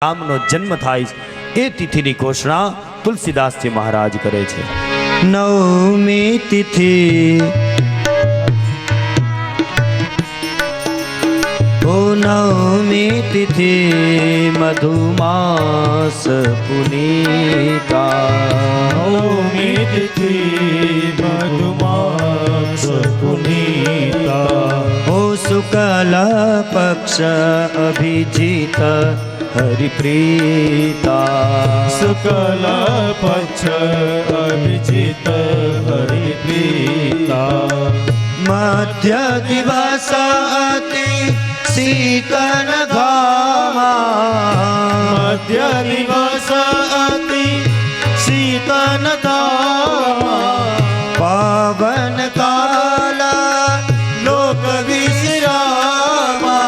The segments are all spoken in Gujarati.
રામનો જન્મ થાય એ તિથિની ઘોષણા તુલસીદાસજી મહારાજ કરે છે। નવમી તિથિ ઓ નવમી તિથિ મધુમાસ પુનીતા। નવમી તિથિ મધુમાસ પુનીતા। ઓ શુક્લ પક્ષ અભિજીત હરિપ્રીતા। શુક્લ પક્ષ અભિજીત હરિપ્રીતા। મધ્ય દિવસ અતિ શીતન ઘામા। મધ્ય દિવસ અતિ શીતન ધામા। પાવન કાલ લોક વિશ્રામા।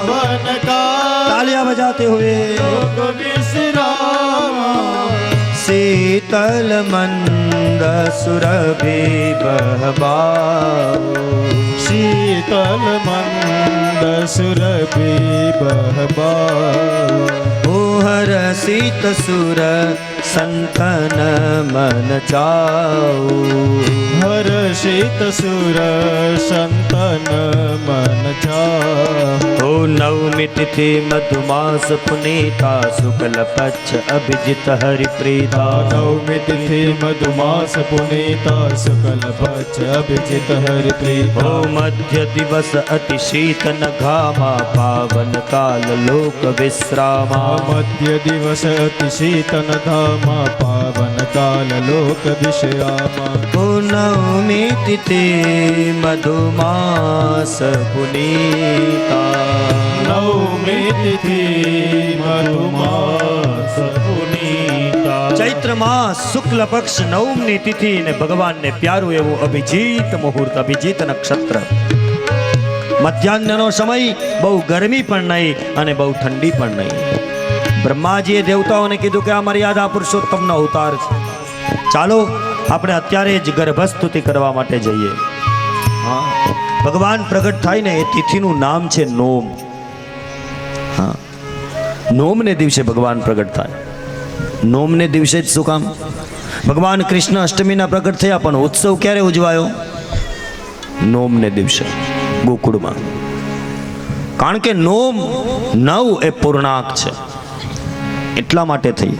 પાવન કાલ તાલિયા બજાતે હુએ લોક વિશ્રામા। શીતલ મંદ સુરભિ બહબાઓ। શીતલ મંદ સુરભિ બહબાઓ। ઓ હરસિત સુર સંતન મન ચાઓ। હર્ષિત સુર સંતન મન ચાહો। ઓ નવમી તિથિ મધુમાસ પુનીતા। શુક્લ પક્ષ અભિજીત હરિપ્રીતા। નવમી તિથિ મધુમાસ પુનીતા। શુક્લ પક્ષ અભિજીત ઓ હરિપ્રીતા। મધ્ય દિવસ અતિ શીતન ઘામા। પાવન કાલ લોક વિશ્રામા। મધ્ય દિવસ અતિ શીતન ધામા। પાવન કાલ લોક વિશ્રામા। ઓ નવમી તિથિ મધુમાસ પુનીતા। નવમી તિથિ મધુમાસ પુનીતા। ચૈત્ર માસ શુક્લ પક્ષ નવમની તિથિ ને ભગવાનને પ્યારું એવું અભિજીત મુહૂર્ત, અભિજીત નક્ષત્ર। મધ્યાહ્નનો સમય, બહુ ગરમી પણ નહીં અને બહુ ઠંડી પણ નહીં। બ્રહ્માજીએ દેવતાઓને કીધું કે આ મર્યાદા પુરુષોત્તમનો અવતાર છે, ચાલો આપણે અત્યારે જ ગર્ભસ્તુતિ કરવા માટે જઈએ। હા, ભગવાન પ્રગટ થાય ને એ તિથિનું નામ છે નોમ। હા, નોમને દિવસે ભગવાન પ્રગટ થાય। નોમને દિવસે જ શું કામ? ભગવાન કૃષ્ણ અષ્ટમીના પ્રગટ થયા, પણ ઉત્સવ ક્યારે ઉજવાયો? નોમને દિવસે ગોકુળમાં। કારણ કે નોમ 9 એ પૂર્ણાંક છે, એટલા માટે થઈ।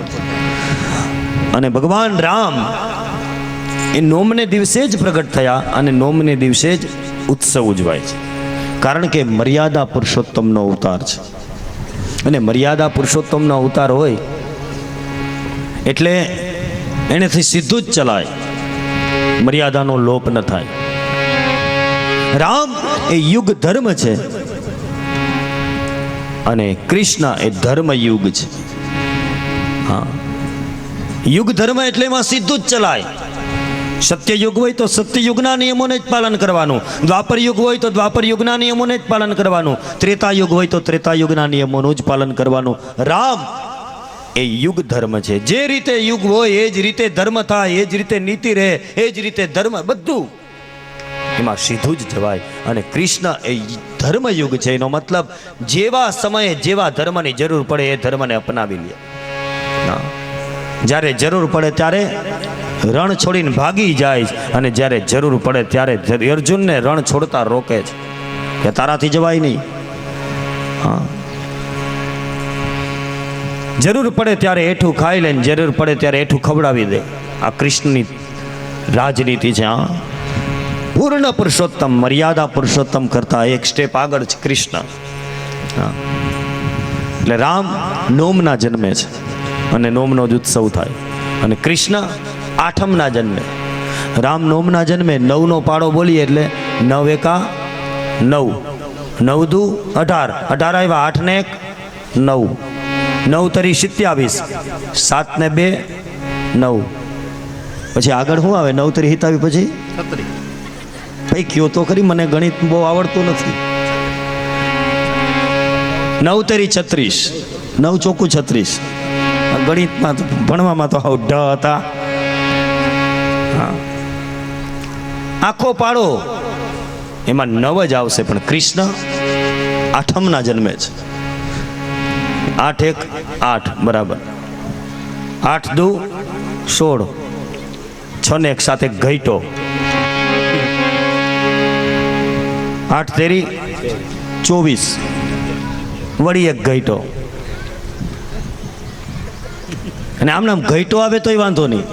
અને ભગવાન રામ એ નોમને દિવસે જ પ્રગટ થયા અને નોમને દિવસે જ ઉત્સવ ઉજવાય છે। કારણ કે મર્યાદા પુરુષોત્તમનો અવતાર છે, અને મર્યાદા પુરુષોત્તમનો અવતાર હોય એટલે એનેથી સીધું જ ચલાય, મર્યાદાનો લોપ ન થાય। રામ એ યુગ ધર્મ છે અને કૃષ્ણ એ ધર્મ યુગ છે। હા, યુગ ધર્મ એટલે એમાં સીધું જ ચલાય। સત્ય યુગ હોય તો સત્ય યુગના નિયમોને જ પાલન કરવાનું, દ્વાપર યુગ હોય તો દ્વાપર યુગના નિયમોને જ પાલન કરવાનું, ત્રેતા યુગ હોય તો ત્રેતા યુગના નિયમોનું જ પાલન કરવાનું। રામ એ યુગ ધર્મ છે। જે રીતે યુગ હોય એ જ રીતે ધર્મ થાય, એ જ રીતે નીતિ રહે, એ જ રીતે ધર્મ, બધું એમાં સીધું જ જવાય। અને કૃષ્ણ એ ધર્મ યુગ છે, એનો મતલબ જેવા સમયે જેવા ધર્મની જરૂર પડે એ ધર્મને અપનાવી લે। જ્યારે જરૂર પડે ત્યારે રણ છોડીને ભાગી જાય, અને જ્યારે જરૂર પડે ત્યારે અર્જુનને રણ છોડતા રોકે છે કે તારાથી જવાય નહીં। હા, જરૂર પડે ત્યારે એઠું ખાઈ લે, જરૂર પડે ત્યારે એઠું ખવડાવી દે। આ કૃષ્ણની રાજનીતિ છે। હા, પૂર્ણ પુરુષોત્તમ, મર્યાદા પુરુષોત્તમ કરતા એક સ્ટેપ આગળ છે કૃષ્ણ। હા, એટલે રામ નોમના જન્મે છે અને નોમનો જ ઉત્સવ થાય, અને કૃષ્ણ આઠમના જન્મે। રામ નોમના જન્મે 9નો પાડો બોલીએ એટલે 9 એકા 9, 9 દુ 18, 18 આવ્યા, 8 ને 1 9, 9 તરી 27, 7 ને 2 9, પછી આગળ શું આવે? 9 તરી 27 પછી 36। ભાઈ કયો તો ખરી, મને ગણિત બહુ આવડતું નથી। 9 તરી 36, 9 ચોખ્ખું 36। ગણિતમાં તો ભણવામાં તો આવું ઢ હતા। હા, આખો પાડો એમાં 9 જ આવશે, પણ કૃષ્ણ આઠમના જન્મે છે। 8 1 8 બરાબર 8 2 16 6 ને 1 સાથે ઘઈટો 8 તેરી 24 વળી એક ઘઈટો અને આમ નામ ઘઈટો આવે તોય વાંધો નહીં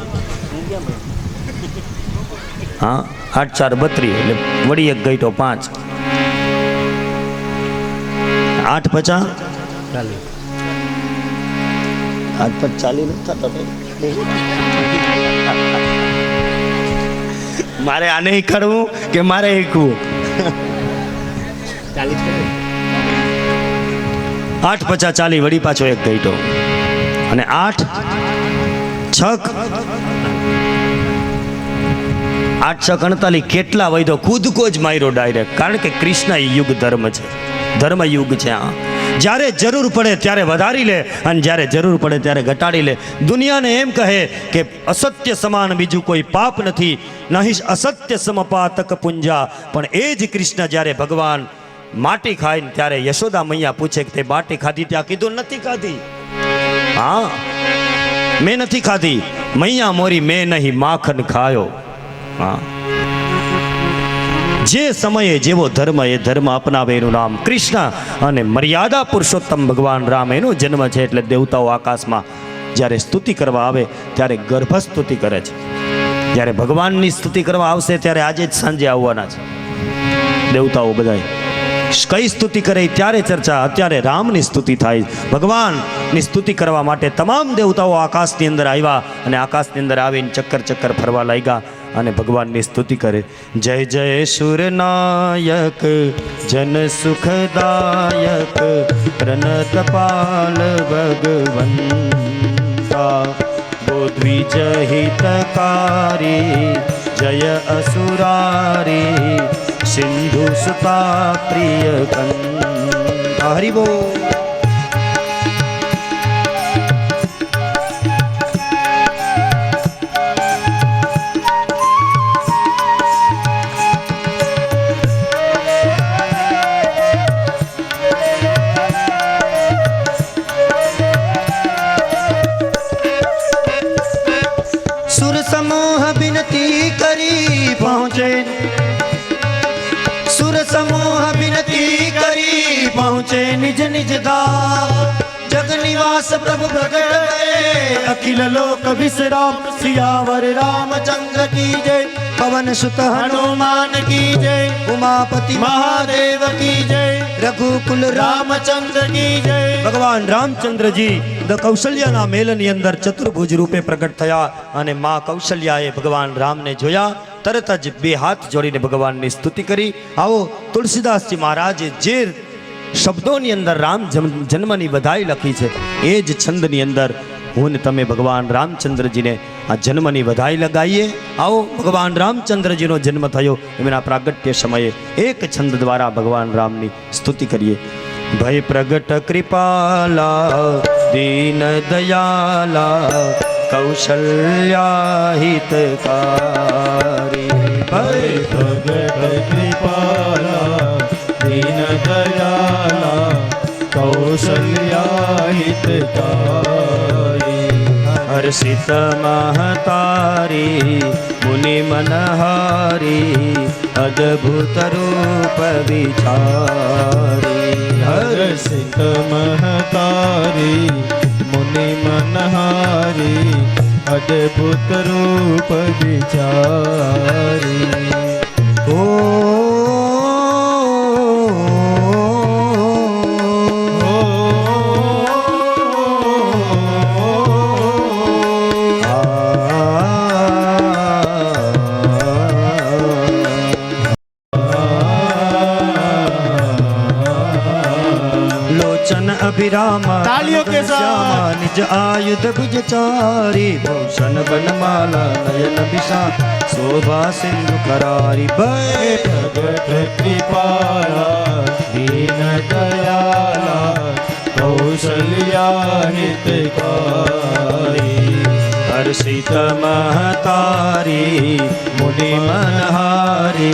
હા 8 4 32 એટલે વળી એક ઘઈટો 5 8 50 8 5 40 નથી થતો મારે આને કરવું કે મારે એકવું 8 50 40 વળી પાછો એક ઘઈટો અને 8 6 8 6 48 કેટલા વૈધો કૂદકો જ માર્યો ડાયરેક્ટ કારણ કે કૃષ્ણ યુગ ધર્મ છે ધર્મ યુગ છે આ જ્યારે જરૂર પડે ત્યારે વધારી લે અને જ્યારે જરૂર પડે ત્યારે ઘટાડી લે દુનિયાને એમ કહે કે અસત્ય સમાન બીજું કોઈ પાપ નથી નહીં અસત્ય સમપાતક પુંજા પણ એ જ કૃષ્ણ જ્યારે ભગવાન માટી ખાઈને ત્યારે યશોદા મૈયા પૂછે કે તે બાટી ખાધી ત્યાં કીધું નથી ખાધી હા મેં નથી ખાધી મૈયા મોરી મેં નહીં માખન ખાયો હા જે સમયે જેવો ધર્મ એ ધર્મ અપનાવે એનું નામ કૃષ્ણ અને મર્યાદા પુરુષોત્તમ ભગવાન રામ એનો જન્મ છે એટલે દેવતાઓ આકાશમાં જ્યારે સ્તુતિ કરવા આવે ત્યારે ગર્ભ સ્તુતિ કરે છે જ્યારે ભગવાનની સ્તુતિ કરવા આવશે ત્યારે આજે જ સાંજે આવવાના છે દેવતાઓ બધા કઈ સ્તુતિ કરે ત્યારે ચર્ચા અત્યારે રામની સ્તુતિ થાય ભગવાનની સ્તુતિ કરવા માટે તમામ દેવતાઓ આકાશની અંદર આવ્યા અને આકાશની અંદર આવીને ચક્કર ચક્કર ફરવા લાગ્યા અને ભગવાનની સ્તુતિ કરે જય જય સુરનાયક જન સુખદાયક પ્રણતપાલ ભગવંતા બોદ્વિજ હિતકારી જય અસુરારી સિંધુ સુતા પ્રિય કંતા હરિ બોલ पहुँचे निज निज दार जग निवास प्रभु प्रकट भये अखिल लोक विश्राम सियावर रामचंद्र की जय पवन सुत हनुमान की जय उमापति महादेव की जय रघुकुल रामचंद्र की जय भगवान रामचंद्र जी द कौशल्या मेलनी अंदर चतुर्भुज रूपे प्रकट थया અને માં કૌશલ્યાએ ભગવાન રામને જોયા તરત જ બે હાથ જોડીને ભગવાનની સ્તુતિ કરી આવો તુલસીદાસજી મહારાજે જે શબ્દોની અંદર રામ જન્મની વધાઈ લખી છે એ જ છંદની અંદર હું ને તમે ભગવાન રામચંદ્રજીને આ જન્મની વધાઈ લગાવીએ આવો ભગવાન રામચંદ્રજીનો જન્મ થયો એમના પ્રાગટ્ય સમયે એક છંદ દ્વારા ભગવાન રામની સ્તુતિ કરીએ ભય પ્રગટ કૃપાલા દીન દયાલા કૌશલ્યા હિતકારી ભય પ્રગટ કૃપાલા દીન દયાલા કૌશલ્યા હિતકારી હર્ષિત મહતારી મુનિ મનહારી અદ્ભુત રૂપ વિચારી હર્ષિત મહતારી મુનિ મનહારી અદ્ભુત રૂપ વિચારી ઓ अभिराम तालियों के साथ निज आयुध भुजचारी भूषण बनमाला नयन विशाल शोभा सिंधु करारी भय प्रगट कृपाला दीन दयाला कौशल्या हितकारी हर्षित महतारी मुनि मनहारी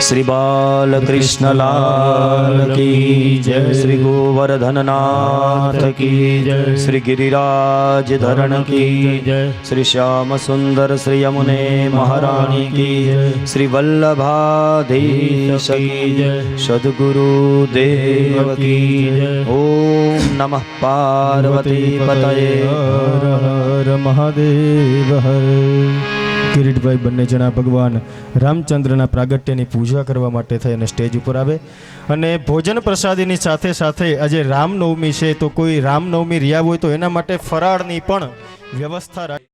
શ્રી બાલકૃષ્ણલાલ કી જય, શ્રી ગોવર્ધનનાથ કી જય, શ્રી ગિરિરાજ ધરણ કી જય, શ્રી શ્યામ સુંદર શ્રી યમુને મહારાણી કી જય, શ્રી વલ્લભાધીશ કી જય, સદગુરુ દેવ કી જય. ઓમ નમઃ પાર્વતી પતયે. હર હર મહાદેવ હર. કિરીટભાઈ બંને જણા ભગવાન રામચંદ્રના પ્રાગટ્યની પૂજા કરવા માટે થઈ અને સ્ટેજ ઉપર આવે અને ભોજન પ્રસાદીની સાથે સાથે આજે રામનવમી છે તો કોઈ રામનવમી રહ્યા હોય તો એના માટે ફરાળની પણ વ્યવસ્થા રાખી.